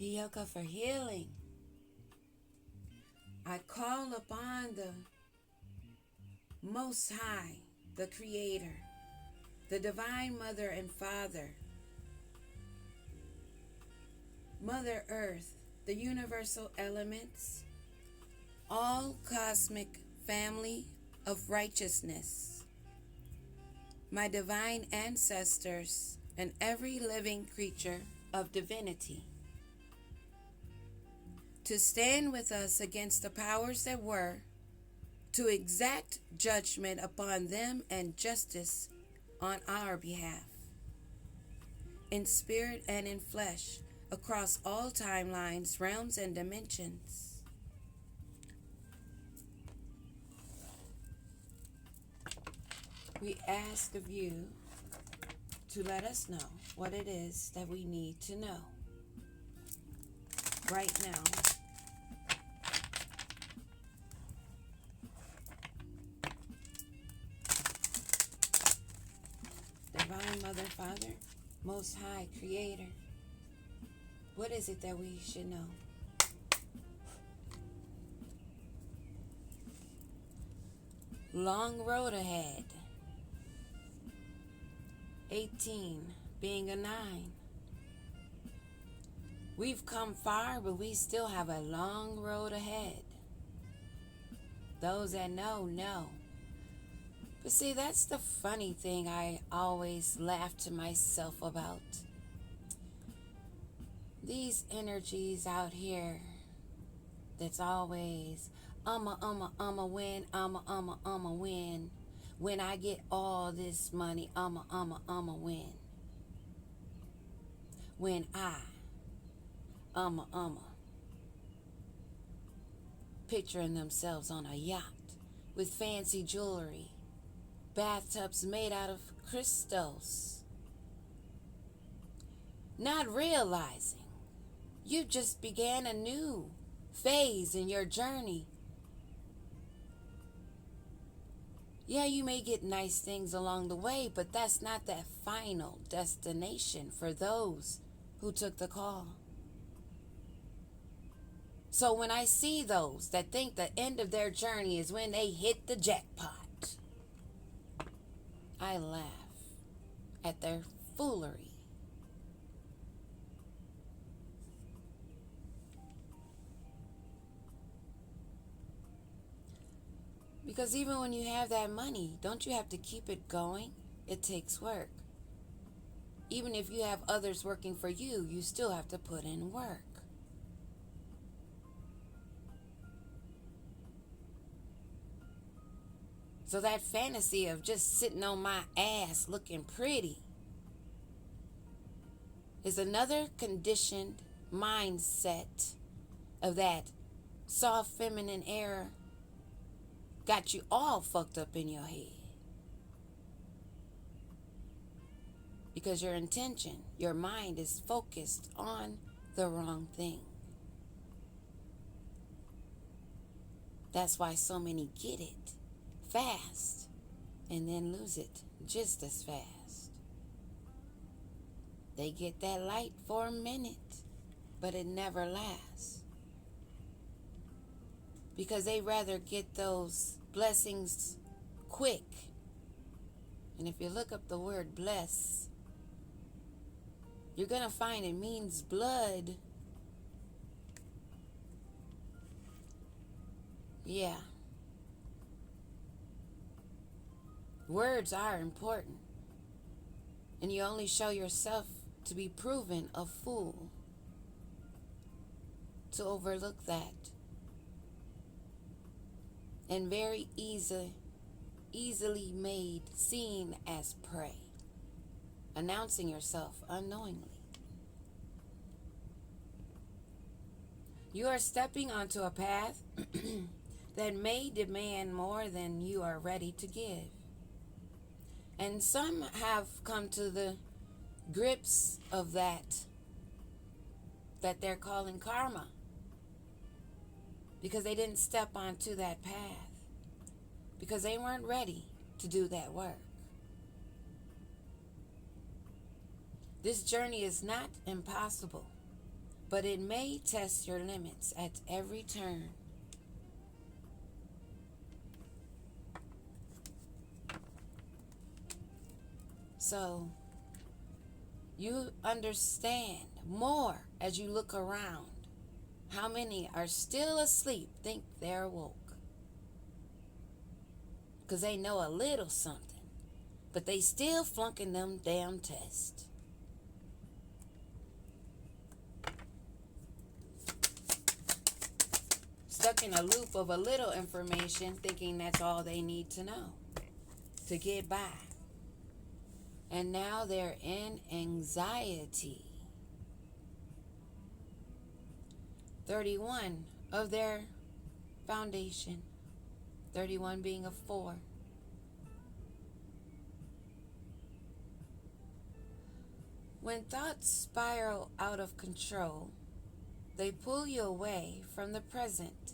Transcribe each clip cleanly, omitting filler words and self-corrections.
Yoga for healing. I call upon the Most High, the Creator, the Divine Mother and Father, Mother Earth, the universal elements, all cosmic family of righteousness, my divine ancestors, and every living creature of divinity, to stand with us against the powers that were, to exact judgment upon them and justice on our behalf, in spirit and in flesh, across all timelines, realms, and dimensions. We ask of you to let us know what it is that we need to know right now. Divine Mother, Father, Most High, Creator, what is it that we should know? Long road ahead. 18 being a 9. We've come far, but we still have a long road ahead. Those that know, know. But see, that's the funny thing I always laugh to myself about. These energies out here that's always, I'ma win, I'ma win. When I get all this money, I'ma win. When I'ma. Picturing themselves on a yacht with fancy jewelry, bathtubs made out of crystals. Not realizing you just began a new phase in your journey. Yeah, you may get nice things along the way, but that's not that final destination for those who took the call. So when I see those that think the end of their journey is when they hit the jackpot, I laugh at their foolery. Because even when you have that money, don't you have to keep it going? It takes work. Even if you have others working for you, you still have to put in work. So that fantasy of just sitting on my ass looking pretty is another conditioned mindset of that soft feminine era. Got you all fucked up in your head. Because your intention, your mind is focused on the wrong thing. That's why so many get it fast and then lose it just as fast. They get that light for a minute, but it never lasts. Because they rather get those blessings quick. And if you look up the word bless, you're going to find it means blood. Yeah. Words are important. And you only show yourself to be proven a fool to overlook that. And very easily made seen as prey, announcing yourself unknowingly. You are stepping onto a path that may demand more than you are ready to give. And some have come to the grips of that they're calling karma. Because they didn't step onto that path. Because they weren't ready to do that work. This journey is not impossible. but it may test your limits at every turn. So you understand more as you look around how many are still asleep, think they're woke. Because they know a little something, but they still flunking them damn tests. Stuck in a loop of a little information, thinking that's all they need to know to get by. And now they're in anxiety. 31 of their foundation. 31 being a 4. When thoughts spiral out of control, they pull you away from the present.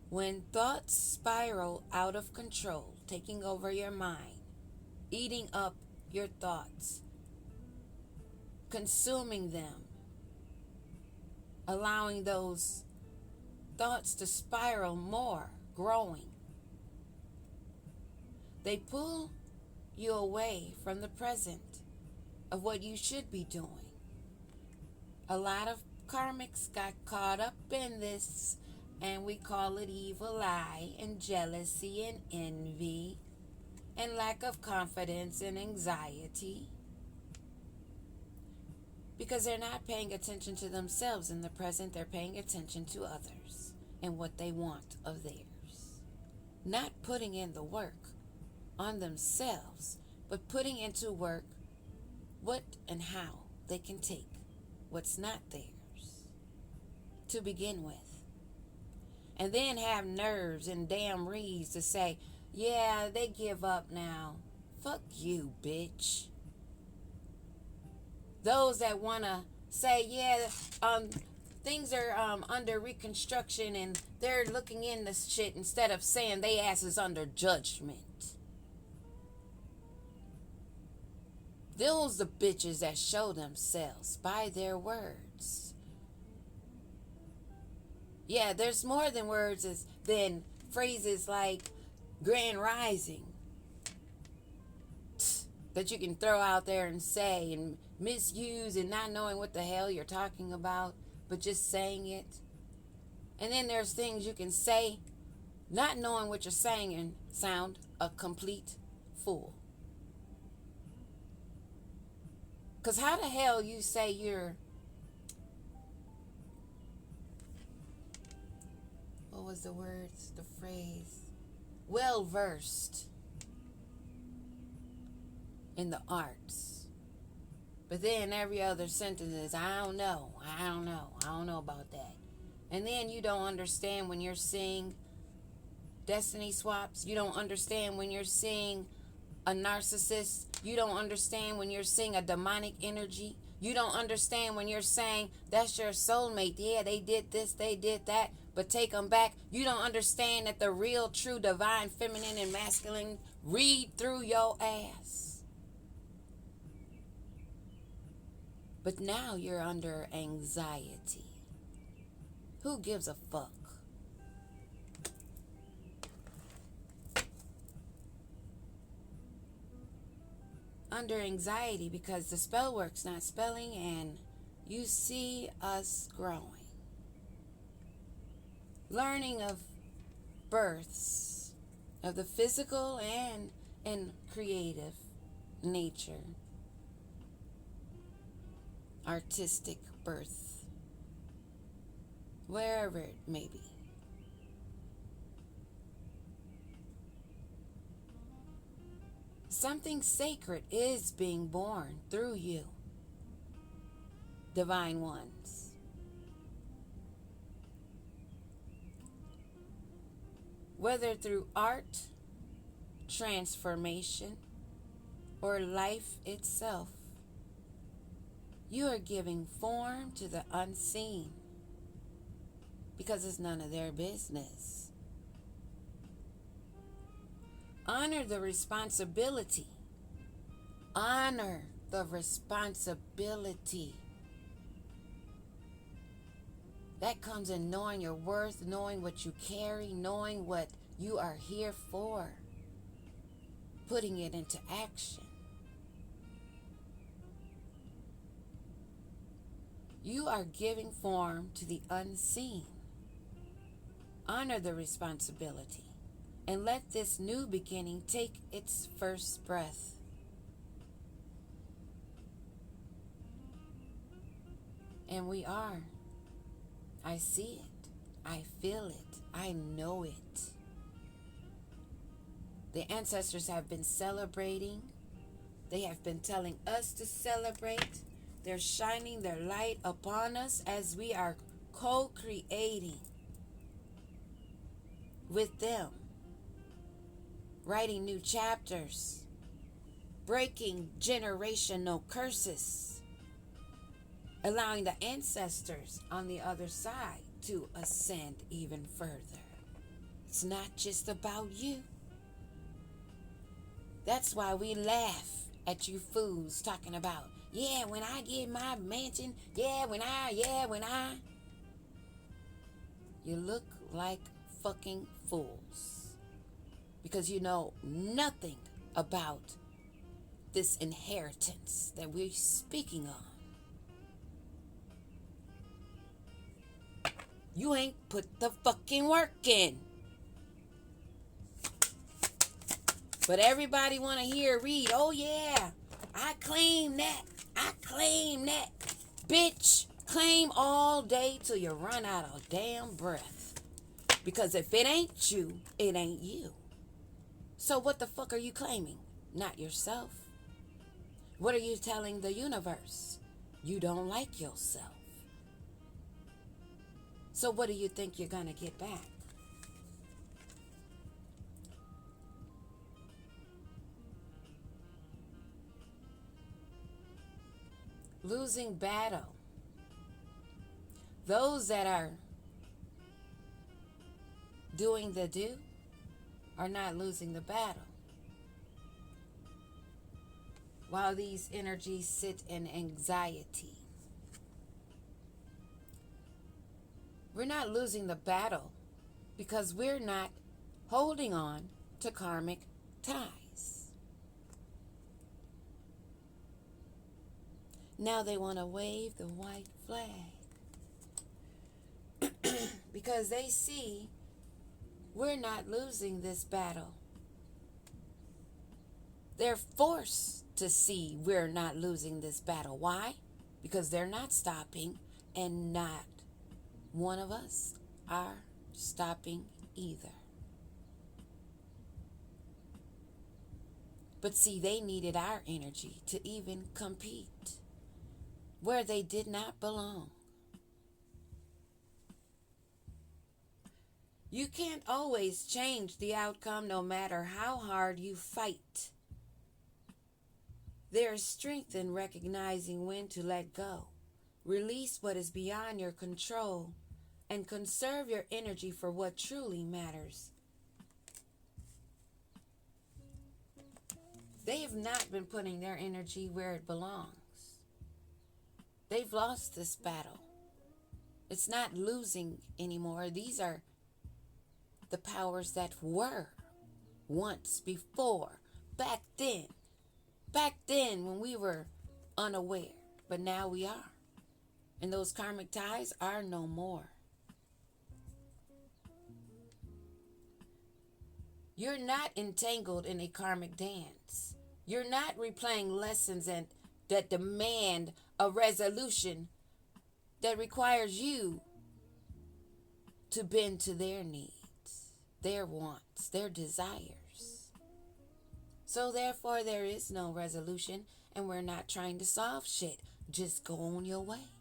When thoughts spiral out of control, taking over your mind, eating up your thoughts, consuming them, allowing those thoughts to spiral more, growing. They pull you away from the present of what you should be doing. A lot of karmics got caught up in this, and we call it evil eye and jealousy and envy and lack of confidence and anxiety, because they're not paying attention to themselves in the present. They're paying attention to others and what they want of theirs, not putting in the work on themselves, but putting into work what and how they can take what's not theirs to begin with, and then have nerves and damn reeds to say, yeah, they give up now. Fuck you, bitch. Those that want to say, yeah, things are under reconstruction and they're looking into shit, instead of saying they ass is under judgment. Those the bitches that show themselves by their words. Yeah, there's more than words than phrases like Grand Rising that you can throw out there and say and misuse and not knowing what the hell you're talking about, but just saying it. And then there's things you can say not knowing what you're saying and sound a complete fool. Because how the hell you say you're, what was the words, the phrase, well versed in the arts, but then every other sentence is, I don't know about that. And then you don't understand when you're seeing destiny swaps. You don't understand when you're seeing a narcissist. You don't understand when you're seeing a demonic energy. You don't understand when you're saying that's your soulmate. Yeah, they did this, they did that, but take them back. You don't understand that the real, true, divine, feminine, and masculine read through your ass. But now you're under anxiety. Who gives a fuck? Under anxiety because the spell work's not spelling, and you see us growing. Learning of births of the physical and creative nature. Artistic birth. Wherever it may be. Something sacred is being born through you, divine ones. Whether through art, transformation, or life itself, you are giving form to the unseen because it's none of their business. Honor the responsibility. Honor the responsibility That comes in knowing your worth, knowing what you carry, knowing what you are here for, putting it into action. You are giving form to the unseen. Honor the responsibility and let this new beginning take its first breath. And we are. I see it. I feel it. I know it. The ancestors have been celebrating. They have been telling us to celebrate. They're shining their light upon us as we are co-creating with them, writing new chapters, breaking generational curses, allowing the ancestors on the other side to ascend even further. It's not just about you. That's why we laugh at you fools talking about, yeah, when I get my mansion, when I. You look like fucking fools because you know nothing about this inheritance that we're speaking on. You ain't put the fucking work in. But everybody want to read, oh yeah, I claim that. I claim that. Bitch, claim all day till you run out of damn breath. Because if it ain't you, it ain't you. So what the fuck are you claiming? Not yourself. What are you telling the universe? You don't like yourself. So what do you think you're going to get back? Losing battle. Those that are doing the do are not losing the battle. While these energies sit in anxiety. We're not losing the battle because we're not holding on to karmic ties. Now they want to wave the white flag because they see we're not losing this battle. They're forced to see we're not losing this battle. Why? Because they're not stopping, and not one of us are stopping either. But see, they needed our energy to even compete where they did not belong. You can't always change the outcome no matter how hard you fight. There is strength in recognizing when to let go, release what is beyond your control, and conserve your energy for what truly matters. They have not been putting their energy where it belongs. They've lost this battle. It's not losing anymore. These are the powers that were once before, back then when we were unaware, but now we are. And those karmic ties are no more. You're not entangled in a karmic dance. You're not replaying lessons that demand a resolution that requires you to bend to their needs, their wants, their desires. So therefore, there is no resolution, and we're not trying to solve shit. Just go on your way.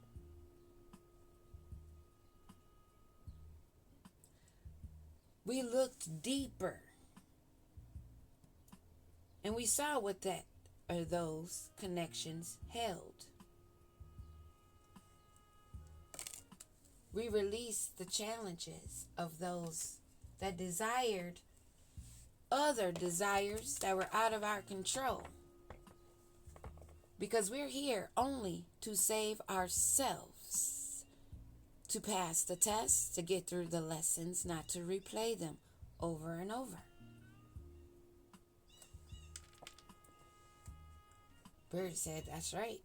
We looked deeper, and we saw what that or those connections held. We released the challenges of those that desired other desires that were out of our control. Because we're here only to save ourselves, to pass the test, to get through the lessons, not to replay them over and over. Bird said, that's right.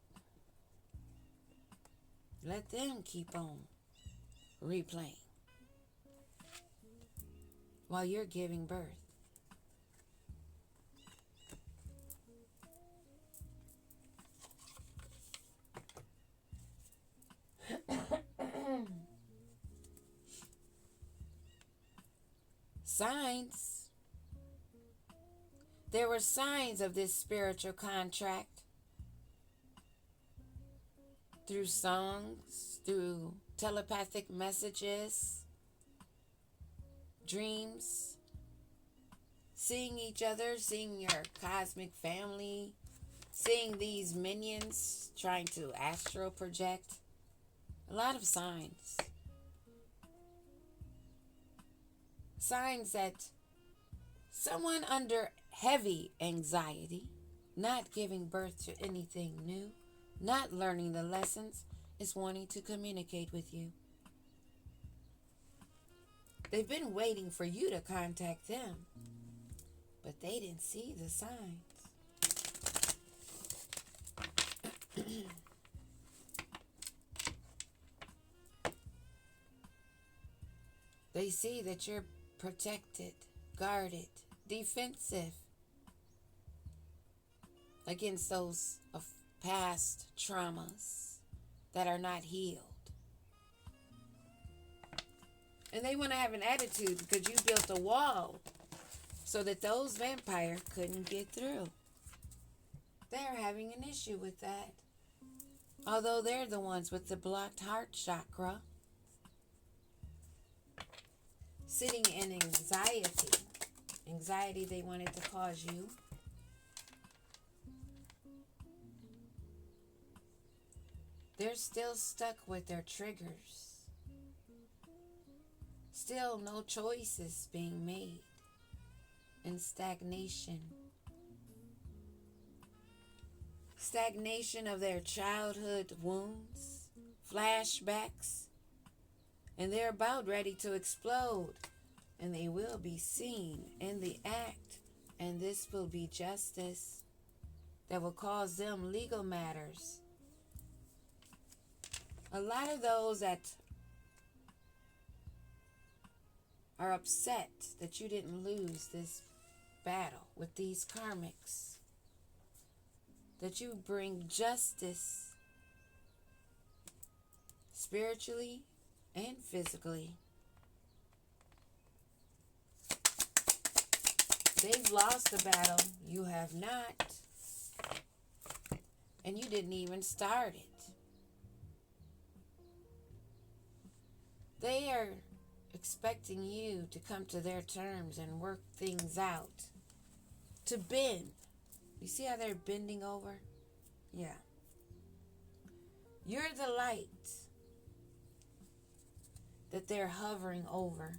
Let them keep on replaying while you're giving birth. Signs. There were signs of this spiritual contract through songs, through telepathic messages, dreams, seeing each other, seeing your cosmic family, seeing these minions trying to astral project. A lot of signs. Signs that someone under heavy anxiety, not giving birth to anything new, not learning the lessons, is wanting to communicate with you. They've been waiting for you to contact them, but they didn't see the signs. They see that you're protected, guarded, defensive against those of past traumas that are not healed. And they want to have an attitude because you built a wall so that those vampires couldn't get through. They're having an issue with that. Although they're the ones with the blocked heart chakra, sitting in anxiety they wanted to cause you. They're still stuck with their triggers. Still no choices being made. In stagnation. Stagnation of their childhood wounds, flashbacks, and they're about ready to explode, and they will be seen in the act, and this will be justice that will cause them legal matters. A lot of those that are upset that you didn't lose this battle with these karmics, that you bring justice spiritually and physically. They've lost the battle. You have not. And you didn't even start it. They are expecting you to come to their terms and work things out. To bend. You see how they're bending over? Yeah. You're the light that they're hovering over.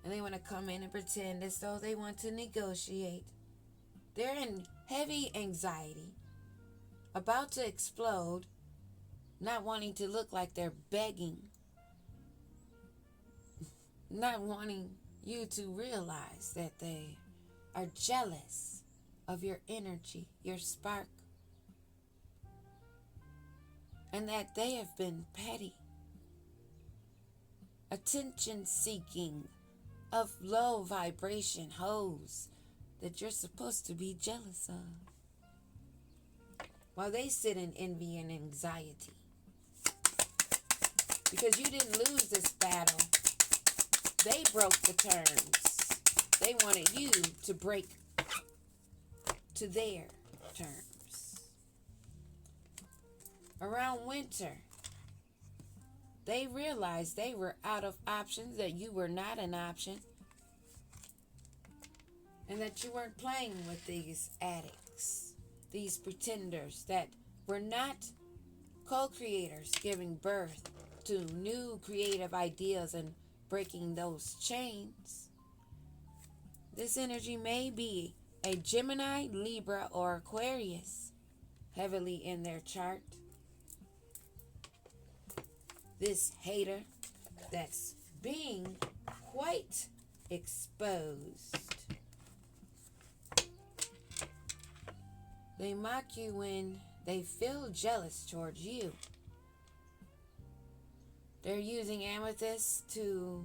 And they want to come in and pretend as though they want to negotiate. They're in heavy anxiety, about to explode, not wanting to look like they're begging, not wanting you to realize that they are jealous of your energy, your spark, and that they have been petty, attention seeking, of low vibration hoes that you're supposed to be jealous of, while they sit in envy and anxiety because you didn't lose this battle. They broke the terms. They wanted you to break to their terms. Around winter, they realized they were out of options, that you were not an option, and that you weren't playing with these addicts, these pretenders that were not co-creators, giving birth to new creative ideas and breaking those chains. This energy may be a Gemini, Libra, or Aquarius, heavily in their chart. this hater that's being quite exposed. They mock you when they feel jealous towards you. They're using amethyst to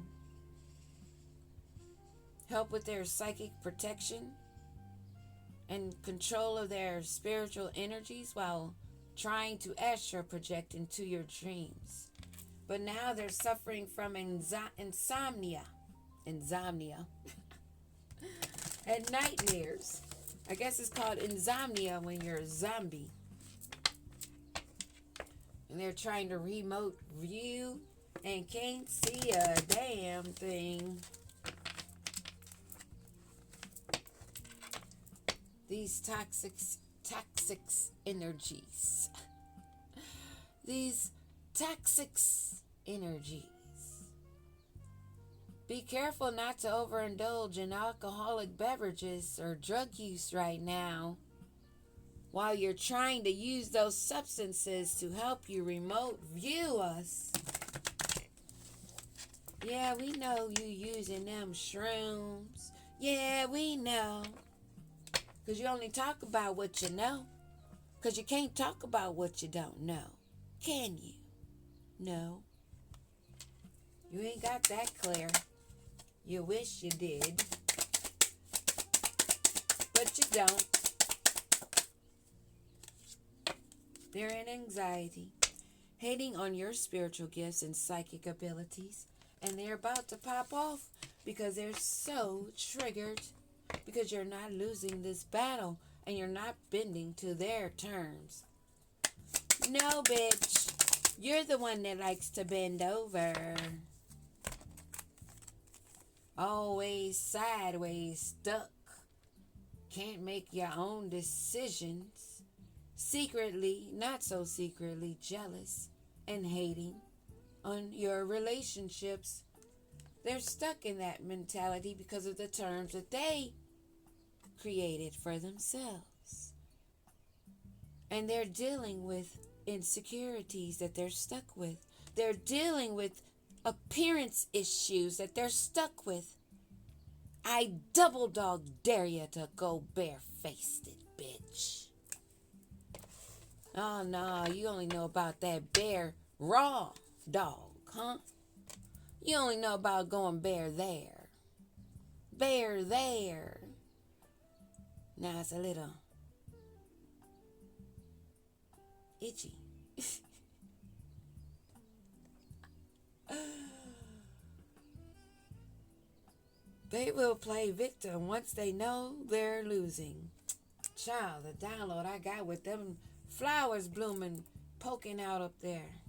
help with their psychic protection and control of their spiritual energies while trying to astral project into your dreams. But now they're suffering from insomnia and nightmares. I guess it's called insomnia when you're a zombie. And they're trying to remote view and can't see a damn thing. These toxic energies. These toxic energies. Be careful not to overindulge in alcoholic beverages or drug use right now while you're trying to use those substances to help you remote view us. Yeah, we know you using them shrooms. Yeah, we know. Because you only talk about what you know. Because you can't talk about what you don't know. Can you? No. You ain't got that clear. You wish you did. But you don't. They're in anxiety, hating on your spiritual gifts and psychic abilities. And they're about to pop off because they're so triggered. Because you're not losing this battle and you're not bending to their terms. No, bitch. You're the one that likes to bend over. Always sideways stuck. Can't make your own decisions. Secretly, not so secretly, jealous and hating on your relationships. They're stuck in that mentality because of the terms that they created for themselves. And they're dealing with insecurities that they're stuck with. They're dealing with appearance issues that they're stuck with. I double dog dare you to go barefaced, bitch. Oh no, you only know about that bare raw dog, huh? You only know about going bare there. Bare there. Now it's a little itchy. They will play victim once they know they're losing. Child, the download I got with them flowers blooming, poking out up there.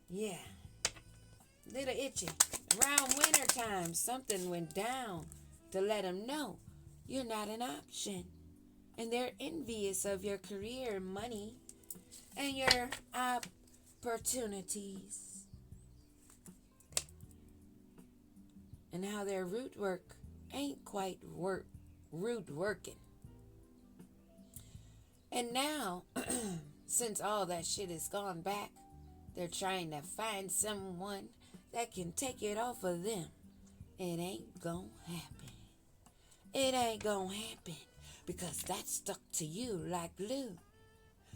Yeah. Little itchy. Around winter time, something went down to let them know you're not an option. And they're envious of your career, money, and your opportunities. And how their root work ain't quite root working. And now, since all that shit has gone back, they're trying to find someone that can take it off of them. It ain't gonna happen. It ain't gonna happen because that stuck to you like glue.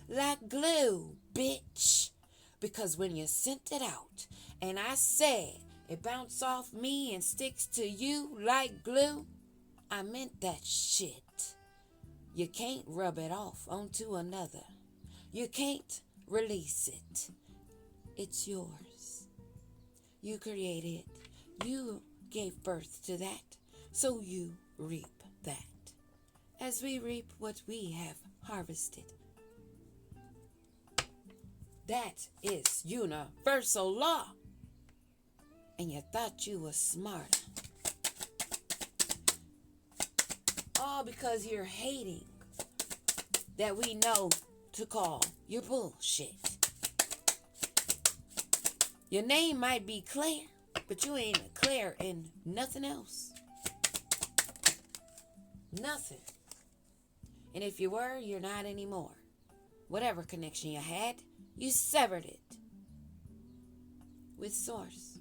Like glue, bitch. Because when you sent it out and I said it bounced off me and sticks to you like glue, I meant that shit. You can't rub it off onto another. You can't release it. It's yours. You created it. You gave birth to that. So you reap that. As we reap what we have harvested. That is universal law. And you thought you were smart. All because you're hating that we know to call your bullshit. Your name might be Claire, but you ain't Claire in nothing else. Nothing. And if you were, you're not anymore. Whatever connection you had, you severed it with Source.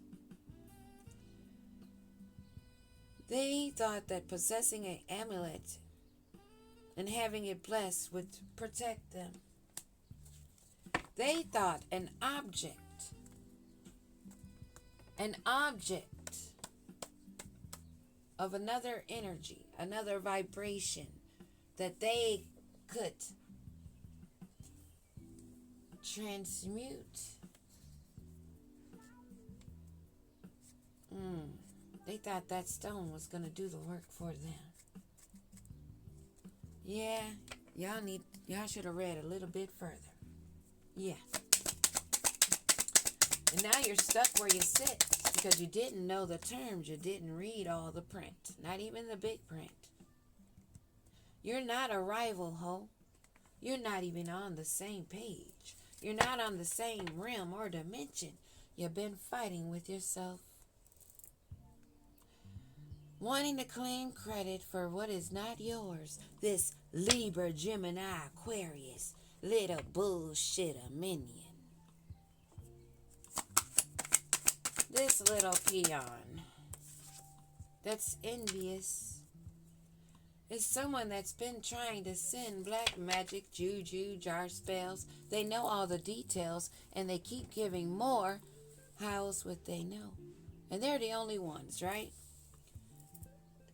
They thought that possessing an amulet and having it blessed would protect them. They thought an object of another energy, another vibration that they could transmute. They thought that stone was going to do the work for them. Yeah, y'all should have read a little bit further. Yeah. And now you're stuck where you sit because you didn't know the terms. You didn't read all the print, not even the big print. You're not a rival, ho. You're not even on the same page. You're not on the same realm or dimension. You've been fighting with yourself. Wanting to claim credit for what is not yours. This Libra, Gemini, Aquarius, little bullshitter minion. This little peon that's envious is someone that's been trying to send black magic, juju, jar spells. They know all the details and they keep giving more. How's what they know? And they're the only ones, right?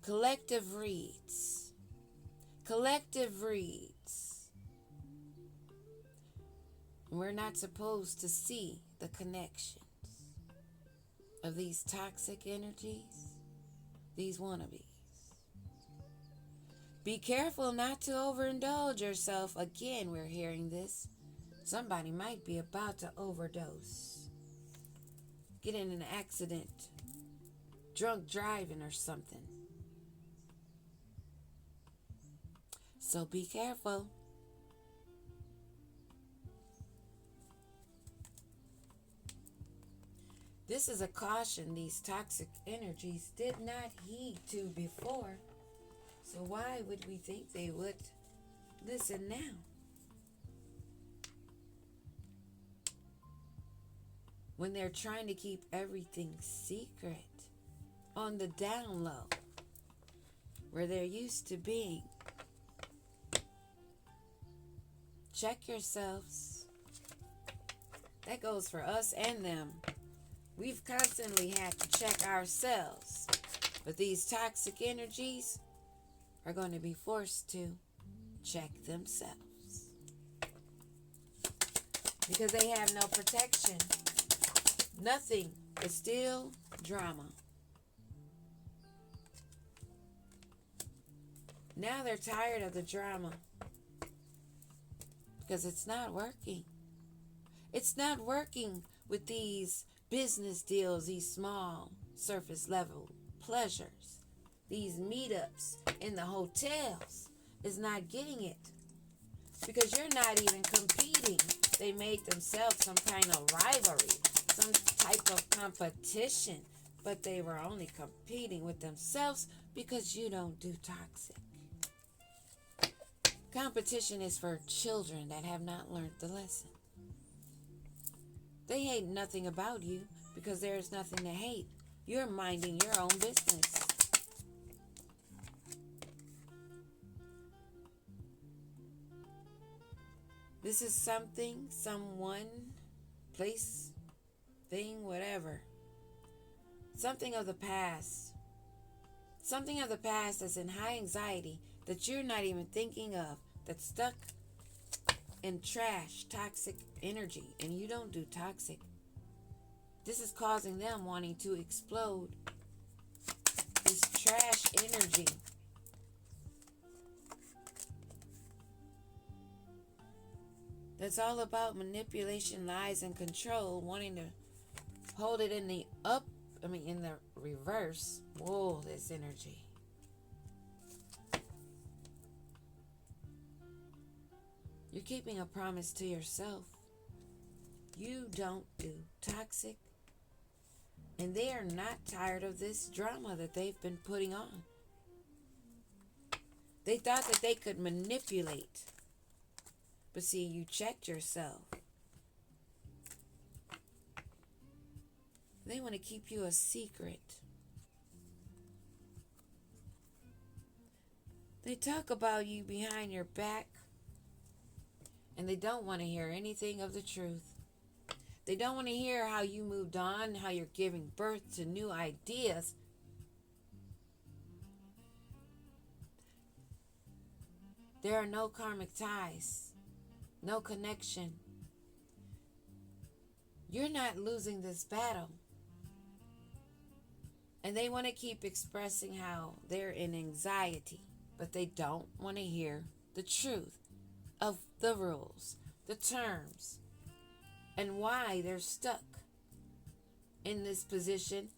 Collective reads. We're not supposed to see the connections of these toxic energies, these wannabes. Be careful not to overindulge yourself. Again, we're hearing this. Somebody might be about to overdose. Get in an accident. Drunk driving or something. So be careful. This is a caution these toxic energies did not heed to before. So why would we think they would listen now? When they're trying to keep everything secret on the down low, where they're used to being. Check yourselves. That goes for us and them. We've constantly had to check ourselves. But these toxic energies are going to be forced to check themselves. Because they have no protection. Nothing is still drama. Now they're tired of the drama. Because it's not working. It's not working with these business deals, these small surface level pleasures, these meetups in the hotels is not getting it. Because you're not even competing. They made themselves some kind of rivalry, some type of competition, but they were only competing with themselves because you don't do toxic. Competition is for children that have not learned the lesson. They hate nothing about you because there is nothing to hate. You're minding your own business. This is something, someone, place, thing, whatever. Something of the past. Something of the past that's in high anxiety that you're not even thinking of, that's stuck in trash, toxic energy, and you don't do toxic. This is causing them wanting to explode. This trash energy. That's all about manipulation, lies, and control, wanting to hold it in the in the reverse. Whoa, this energy. You're keeping a promise to yourself. You don't do toxic. And they are not tired of this drama that they've been putting on. They thought that they could manipulate. But see, you checked yourself. They want to keep you a secret. They talk about you behind your back, and they don't want to hear anything of the truth. They don't want to hear how you moved on, how you're giving birth to new ideas. There are no karmic ties, no connection. You're not losing this battle. And they want to keep expressing how they're in anxiety, but they don't want to hear the truth of the rules, the terms, and why they're stuck in this position,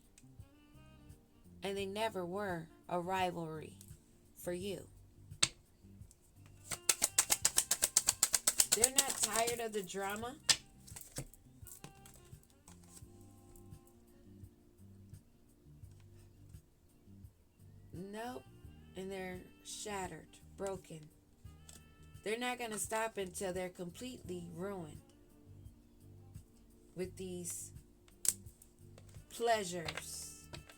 and they never were a rivalry for you. They're not tired of the drama. Nope. And they're shattered, broken. They're not going to stop until they're completely ruined with these pleasures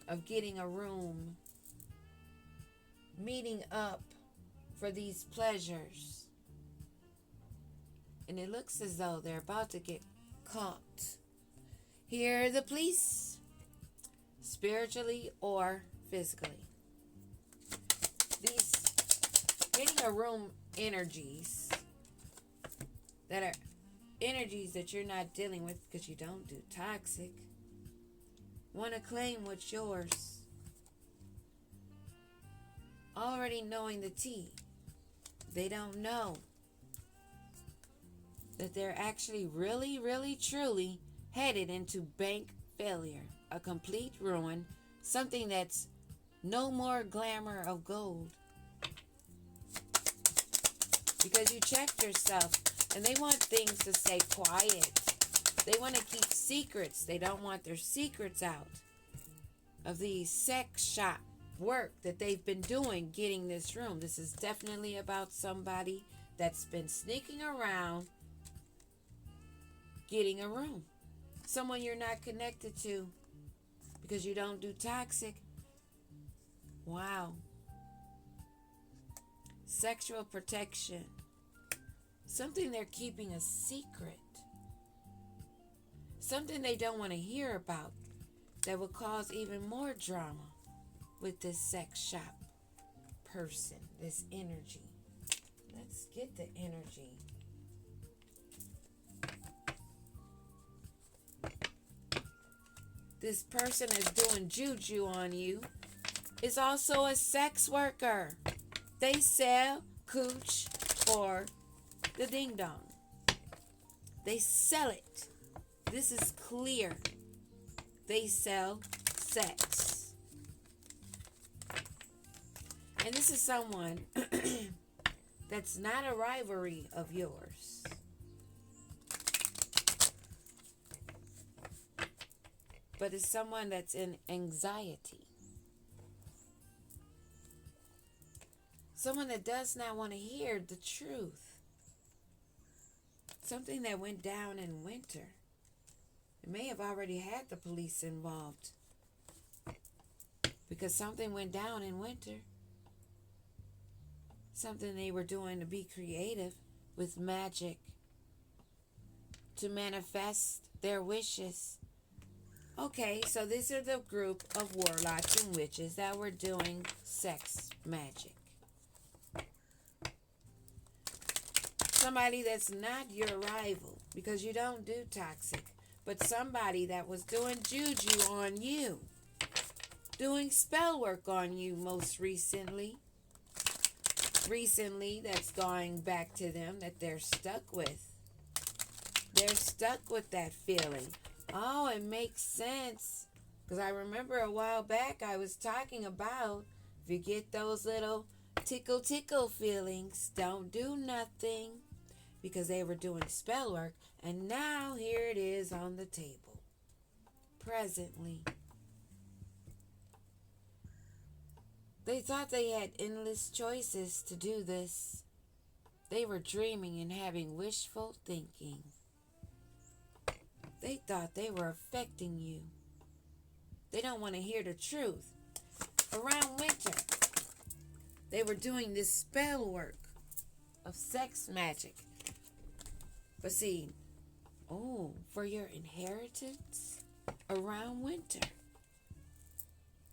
of getting a room, meeting up for these pleasures. And it looks as though they're about to get caught. Here are the police, spiritually or physically. These getting a room energies that are energies that you're not dealing with because you don't do toxic, want to claim what's yours, already knowing the tea. They don't know that they're actually really, really, truly headed into bank failure, a complete ruin, something that's no more glamour of gold. Because you checked yourself, and they want things to stay quiet. They want to keep secrets. They don't want their secrets out of the sex shop work that they've been doing getting this room. This is definitely about somebody that's been sneaking around getting a room. Someone you're not connected to because you don't do toxic. Wow. Sexual protection. Something they're keeping a secret. Something they don't want to hear about that will cause even more drama with this sex shop person, this energy. Let's get the energy. This person is doing juju on you is also a sex worker. They sell cooch or the ding dong. They sell it. This is clear. They sell sex. And this is someone that's not a rivalry of yours. But it's someone that's in anxiety. Someone that does not want to hear the truth. Something that went down in winter. It may have already had the police involved. Because something went down in winter. Something they were doing to be creative with magic. To manifest their wishes. Okay, so these are the group of warlocks and witches that were doing sex magic. Somebody that's not your rival because you don't do toxic, but somebody that was doing juju on you, doing spell work on you most recently. Recently, that's going back to them that they're stuck with. They're stuck with that feeling. Oh, it makes sense. Because I remember a while back I was talking about if you get those little tickle feelings, don't do nothing. Because they were doing spell work. And now here it is on the table. Presently. They thought they had endless choices to do this. They were dreaming and having wishful thinking. They thought they were affecting you. They don't want to hear the truth. Around winter, they were doing this spell work of sex magic. But see, for your inheritance around winter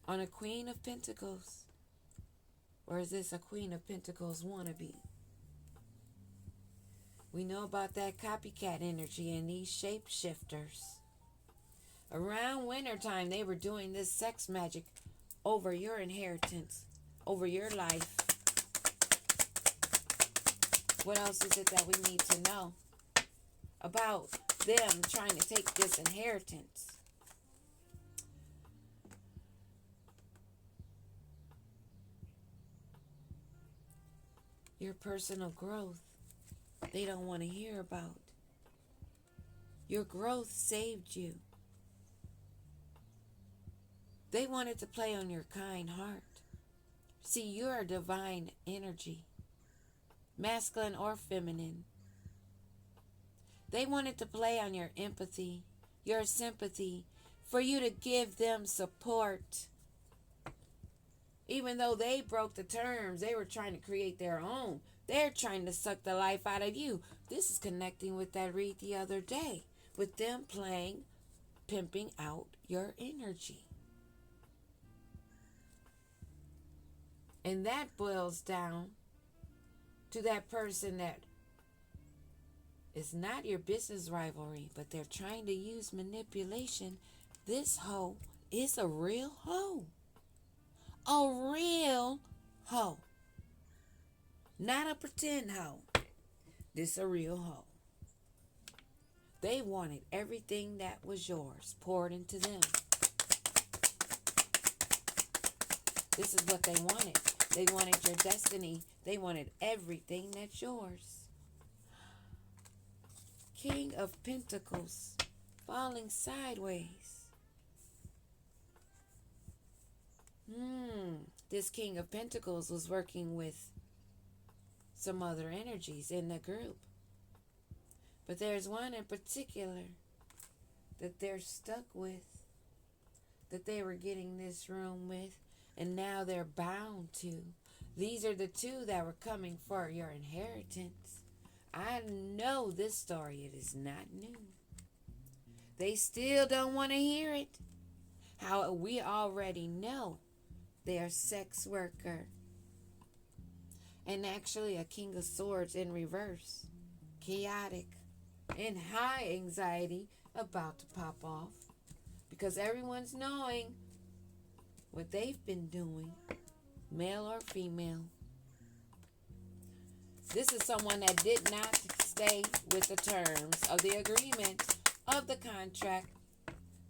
on a Queen of Pentacles. Or is this a Queen of Pentacles wannabe? We know about that copycat energy and these shapeshifters. Around wintertime, they were doing this sex magic over your inheritance, over your life. What else is it that we need to know about them trying to take this inheritance? Your personal growth, they don't want to hear about. Your growth saved you. They wanted to play on your kind heart. See, you're a divine energy, masculine or feminine. They wanted to play on your empathy, your sympathy, for you to give them support. Even though they broke the terms, they were trying to create their own. They're trying to suck the life out of you. This is connecting with that read the other day, with them playing, pimping out your energy. And that boils down to that person that is not your business rivalry, but they're trying to use manipulation. This hoe is a real hoe. A real hoe. Not a pretend hoe. This a real hoe. They wanted everything that was yours poured into them. This is what they wanted. They wanted your destiny. They wanted everything that's yours. King of Pentacles falling sideways. This King of Pentacles was working with some other energies in the group. But there's one in particular that they're stuck with, that they were getting this room with, and now they're bound to. These are the two that were coming for your inheritance. I know this story, it is not new. They still don't want to hear it. How we already know they're a sex worker. And actually a King of Swords in reverse. Chaotic and high anxiety about to pop off. Because everyone's knowing what they've been doing, male or female. This is someone that did not stay with the terms of the agreement, of the contract,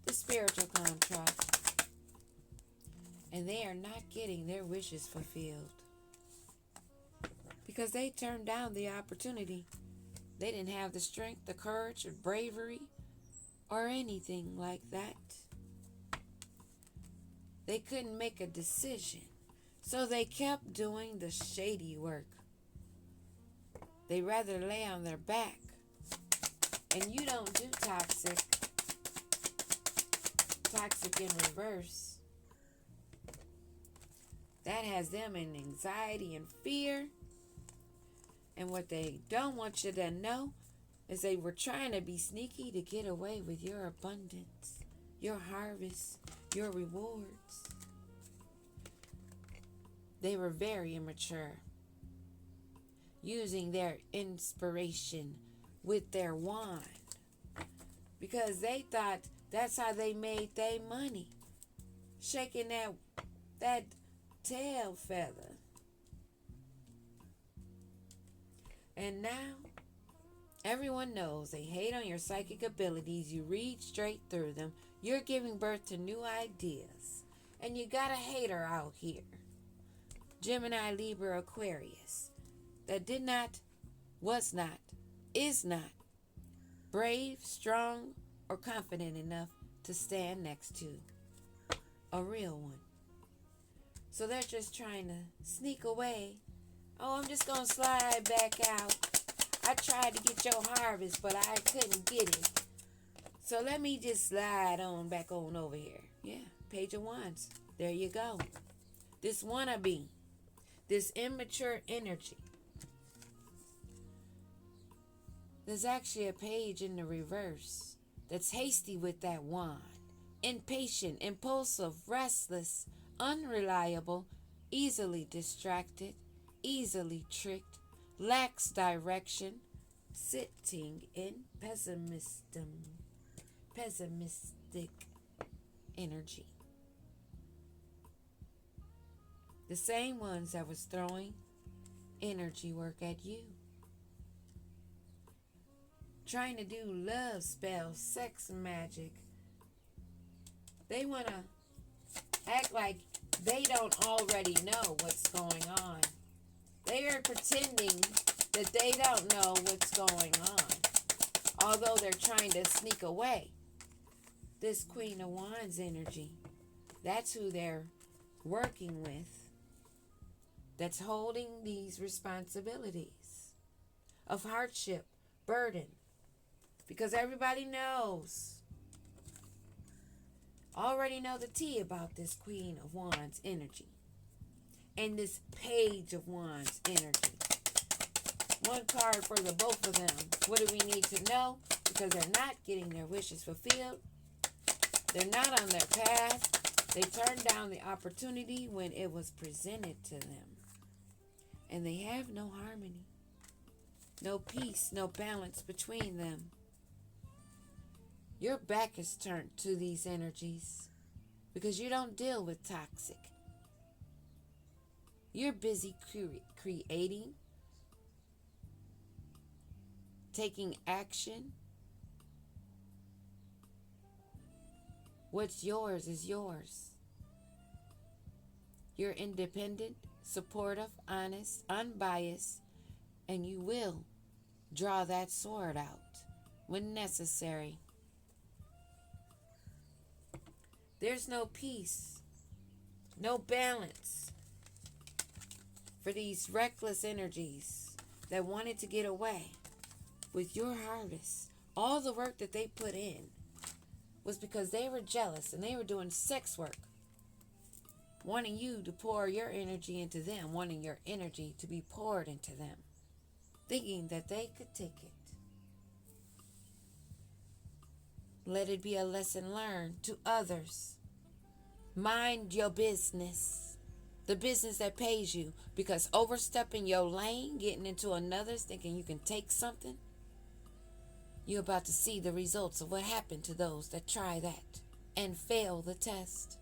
the spiritual contract. And they are not getting their wishes fulfilled. Because they turned down the opportunity. They didn't have the strength, the courage, or bravery, or anything like that. They couldn't make a decision. So they kept doing the shady work. They rather lay on their back. And you don't do toxic. Toxic in reverse. That has them in anxiety and fear. And what they don't want you to know is they were trying to be sneaky to get away with your abundance, your harvest, your rewards. They were very immature, using their inspiration with their wand, because they thought that's how they made their money, shaking that tail feather. And now everyone knows they hate on your psychic abilities. You read straight through them. You're giving birth to new ideas, and you got a hater out here, Gemini, Libra, Aquarius, that did not, was not, is not brave, strong, or confident enough to stand next to a real one. So they're just trying to sneak away. Oh, I'm just going to slide back out. I tried to get your harvest, but I couldn't get it. So let me just slide on back on over here. Yeah, Page of Wands. There you go. This wannabe, this immature energy. There's actually a page in the reverse that's hasty with that wand. Impatient, impulsive, restless, unreliable, easily distracted, easily tricked, lacks direction, sitting in pessimistic energy. The same ones that was throwing energy work at you. Trying to do love spells, sex magic. They want to act like they don't already know what's going on. They are pretending that they don't know what's going on, although they're trying to sneak away. This Queen of Wands energy, that's who they're working with, that's holding these responsibilities of hardship, burden, because everybody knows, already know the tea about this Queen of Wands energy and this Page of Wands energy. One card for the both of them. What do we need to know? Because they're not getting their wishes fulfilled. They're not on their path. They turned down the opportunity when it was presented to them. And they have no harmony, no peace, no balance between them. Your back is turned to these energies because you don't deal with toxic. You're busy creating, taking action. What's yours is yours. You're independent, supportive, honest, unbiased, and you will draw that sword out when necessary. There's no peace, no balance for these reckless energies that wanted to get away with your harvest. All the work that they put in was because they were jealous and they were doing sex work, wanting you to pour your energy into them, wanting your energy to be poured into them, thinking that they could take it. Let it be a lesson learned to others. Mind your business, the business that pays you, because overstepping your lane, getting into another's, thinking you can take something, you're about to see the results of what happened to those that try that and fail the test.